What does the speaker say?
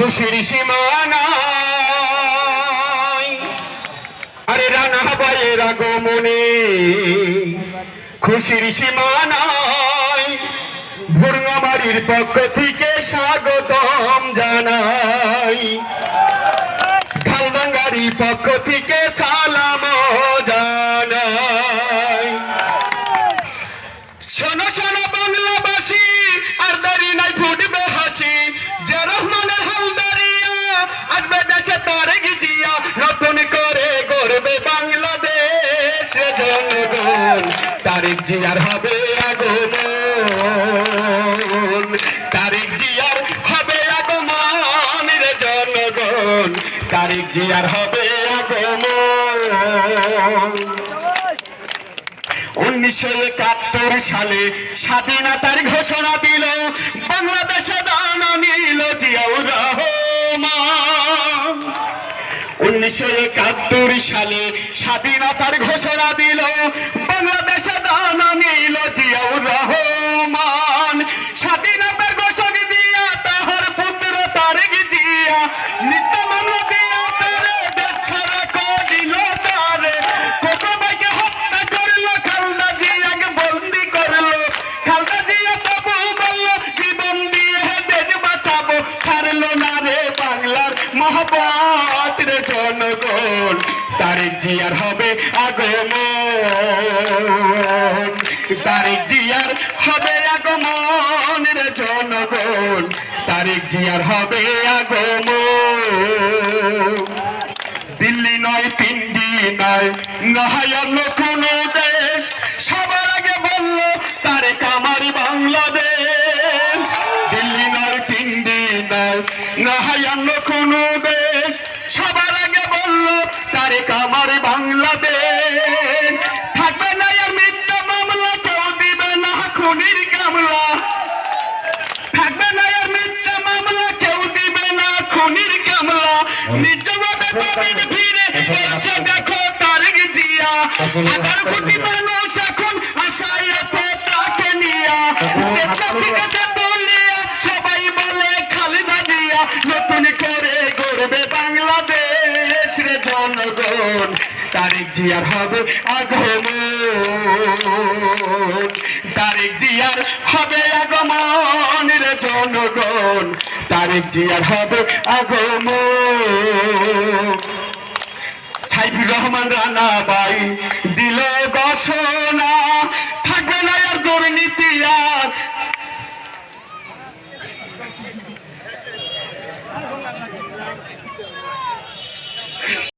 খুশির সীমানা আরে রানা ভাইয়ের আগমনে খুশির সীমানা ভুরঙ্গামারির পক্ষ থেকে স্বাগতম জানাই ঢালডাঙ্গারির পক্ষ থেকে সালাম জানাই শোনো শোনো বাংলাবাসী আর দাঁড়ি নাই ফুটবে হাসি যে রহমানের হালদারিয়া আসবে দেশে তারেক জিয়া নতুন করে গড়বে বাংলাদেশ জনগণ তারেক জিয়ার হবে আগমন তারেক জিয়ার হবে আগমন রে জনগণ তারেক জিয়ার হবে আগমন 1971 সালে স্বাধীনতার ঘোষণা দিল বাংলাদেশে দানা নিল জিয়াউর রহমান 1971 সালে স্বাধীনতার ঘোষণা দিল বাংলাদেশে দানা নিল জিয়াউর রহমান স্বাধীনতার ঘোষণা দিয়া তাহার পুত্র তারেক জিয়া নিত্য মামলা দিয়া তারে দেশ ছাড়া দিল তারে কত ভাইকে হত্যা করলো খালদা জিয়াকে বন্দি করলো খালদা জিয়া তবু বললো জীবন দিয়ে দেশ বাঁচাবো ছাড়লো না রে বাংলার মহব্বত রে জনগণ তারেক জিয়ার হবে আগমন তারেক জিয়ার হবে আগমন রে জনগণ তারেক জিয়ার হবে আগমন দিল্লি নয় পিন্ডি নয় নহায়ান কোনো দেশ সবার আগে বলল তারেক আমার বাংলাদেশ দিল্লি নয় পিন্ডি নয় নহায়ান কোনো দেশ সবার আগে বলল তারেক আমার বাংলাদেশ থাকবে না আর মিথ্যা মামলা কেউ দিবে না খুনির কামলা থাকবে না আর মিথ্যা মামলা কেউ দিবে না খুনির কামলা নিজভাবে পাবেন ফিরে এসে দেখো তারেক জিয়া 18 কোটি মানুষ এখন আশায় আছে তাকে নিয়া থেকে বলিয়া সবাই বলে খালেদা জিয়া নতুন করে গড়বে বাংলাদেশ রে জনগণ তারেক জিয়ার হবে আগমন তারেক জিয়ার হবে আগমন রে জনগণ তারেক জিয়ার হবে আগমন সাইফুর রহমান রানা ভাই দিল ঘোষণা থাকবে না আর দুর্নীতি আর